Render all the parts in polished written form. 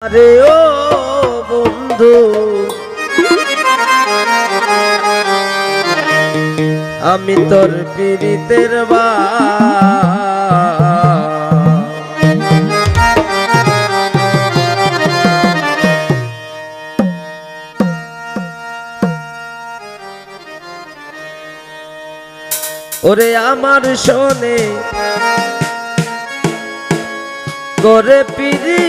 আরে ও বন্ধু, আমি তোর পীড়িতের ওরে আমার শোনে করে পিড়ি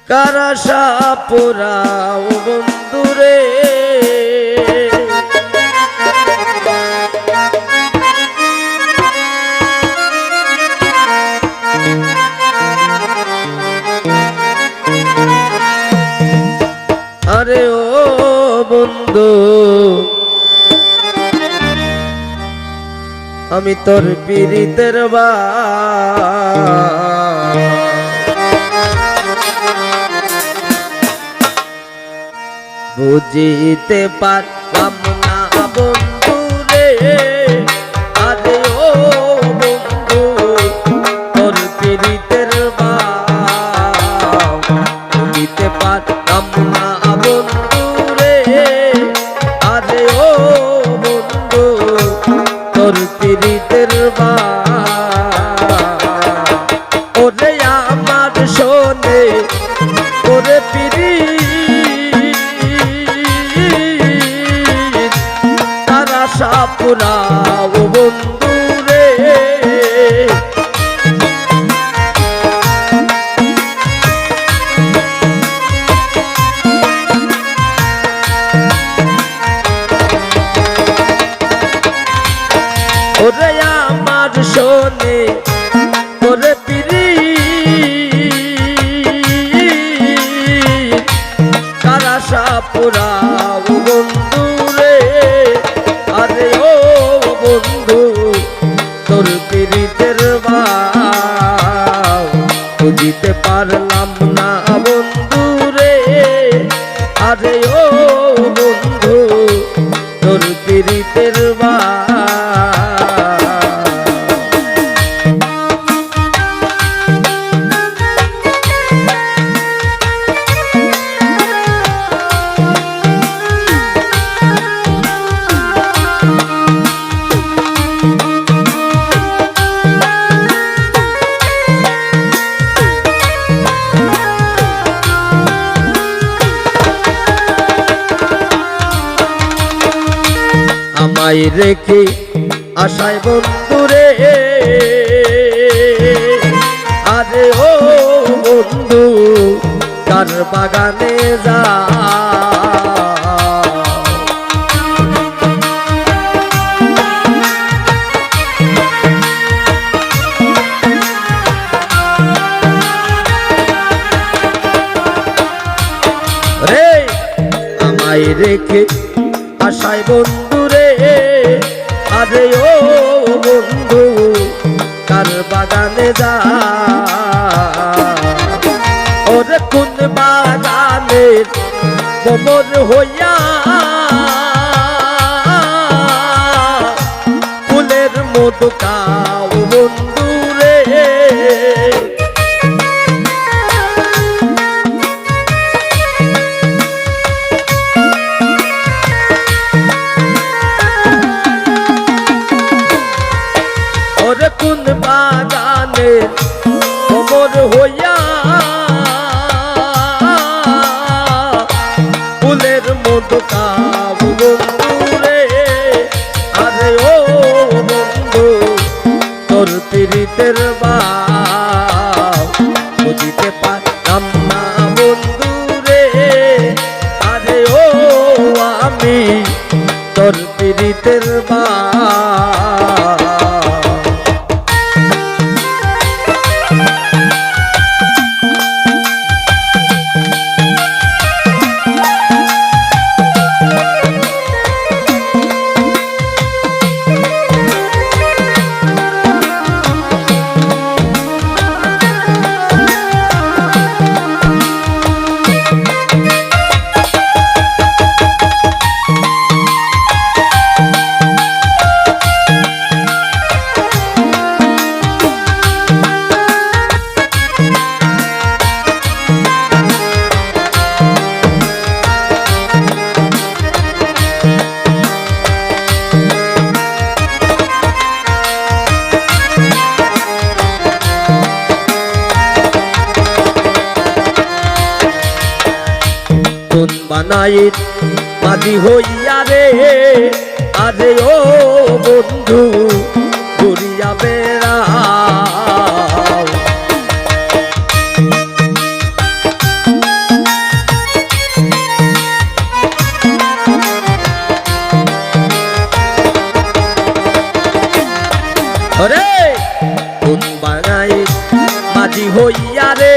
কারাশা পোড়াও বন্ধুরে। আরে ও বন্ধু, আমি তোর পীড়িতের বুঝিতে পারলাম না বন্ধু রে। আরে ও বন্ধু, তোর পীড়িতের বুঝিতে পারলাম না বন্ধু রে। আরে ও বন্ধু, তোর পীড়িতের ওরে আমার শোনে ওরে পীড়ি পুরাও বন্ধু রে। ওরে আমার শোনে ওরে পিরি কারাশা পুরাও বন্ধু রে। আরে ও বন্ধু, তোর পীড়িতের বুঝিতে পারলাম না বন্ধু রে। আরে ও বন্ধু, তোর পীড়িতের আমায় রেখে আশায় বন্ধু রে। আরে ও বন্ধু, কার বাগানে যা রে। আমায় রেখে আশায় বন্ধু রে। আরে ও বন্ধু, কার বাগানে যা ওরে কোন বাগানের ভ্রমর হইয়া ফুলের মধু খাও বন্ধু রে। ওরে কোন বাগানে ভ্রমর হইয়া ফুলের মধু খাও বন্ধু রে। আরে ও বন্ধু, তোর পীড়িতের বুঝিতে পারলাম না বন্ধু রে। আরে ও আমি তোর পীড়িতের বানাই মাঝি হইয়া রে আরে ও বন্ধু ঘুরিয়া বেড়াও রে কোন বানাই মাঝি হইয়া রে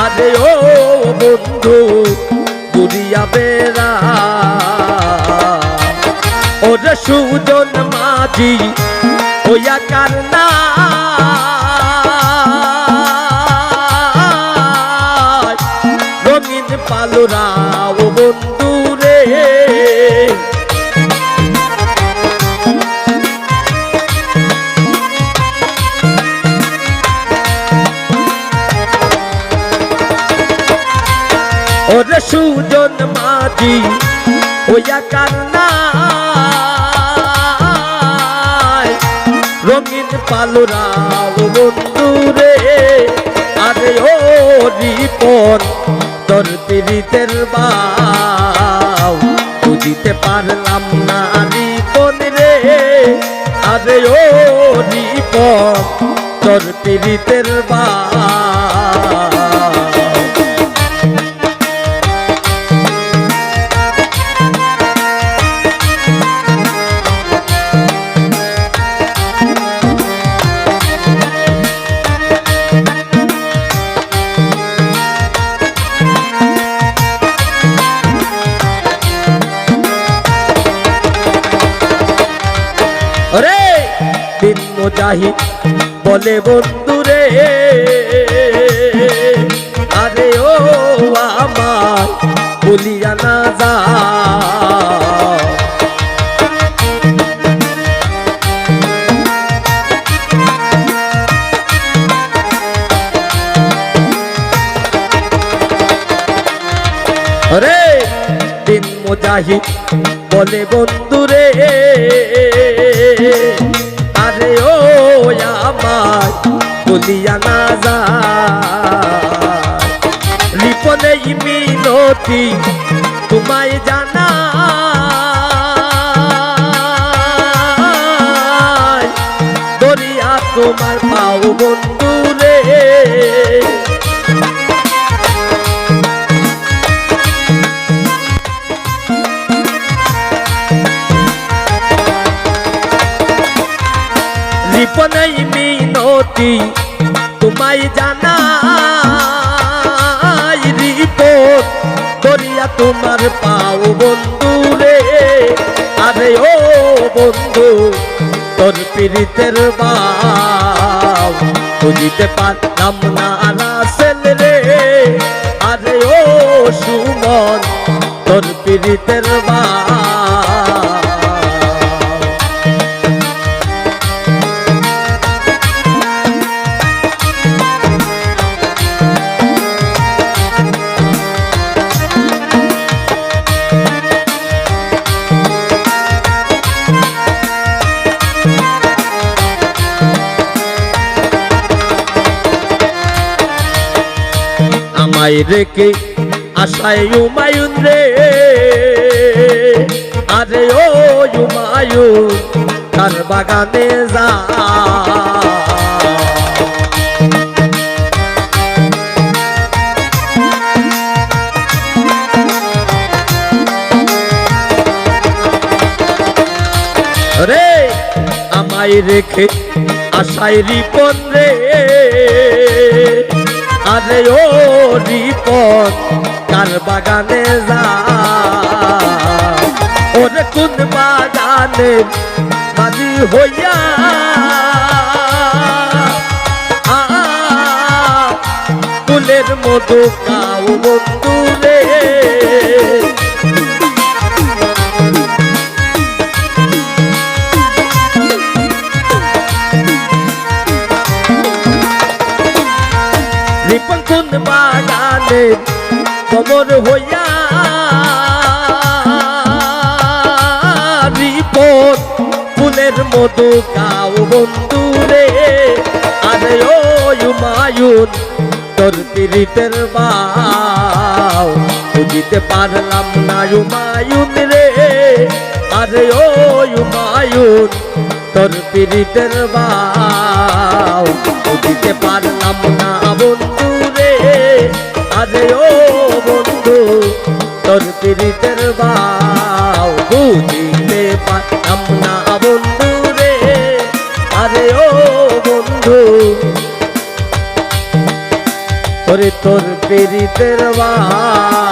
আরে ও বন্ধু ঘুরিয়া বেড়া ওরে সুজন মাঝি হইয়া কারনা রঙিন পালুরা ও বন্ধু রে ওরে সুজন মাঝি হইয়া কারনা রঙিন পালুরা ও বন্ধু রে আরে ও রিপন তোর পীড়িতের বাউ বুঝিতে পারলাম না রিপন রে আরে ও রিপন তোর পীড়িতের বাউ দিন মুজাহিদ বলে বন্ধু রে আরে ও আমার বলিয়া না যা রে দিন মুজাহিদ বলে বন্ধু রে আরে ও আমার বলিয়া না যা রিপনে মিনতি তোমায় জানা দরিয়া তোমার পাও বন্ধু রে রিপনে মিনতি তোমায় জানা রিপন দরিয়া তোমার পাও বন্ধু রে আরে ও বন্ধু তোর পীড়িতের বাউ বুঝিতে পারলাম না রাসেল রে আরে ও সুমন তোর পীড়িতের বাউ আমায় রেখে আশায় হুমায়ুন রে আরে ও হুমায়ুন কার বাগানে যা রে আমায় রেখে আশায় রিপন রে আরে ও রিপন কার বাগানে যা ওরে কোন বাগানে মাঝি হইয়া ফুলের মধু খাও বন্ধু রে রিপন কোন বাগানে কবর হইয়া রিপন ফুলের মধু খাও বন্ধু রে আরে ও হুমায়ুন তোর পীড়িতের বাও বুঝিতে পারলাম না হুমায়ুন রে, আরে ও হুমায়ুন তোর পীড়িতের বাও বুঝিতে পারলাম না বন্ধু রে, আরে ও বন্ধু তোর পীড়িতের বাও বুঝিতে পারলাম না বন্ধু রে, আরে ও বন্ধু ওরে তোর পীড়িতের বাও।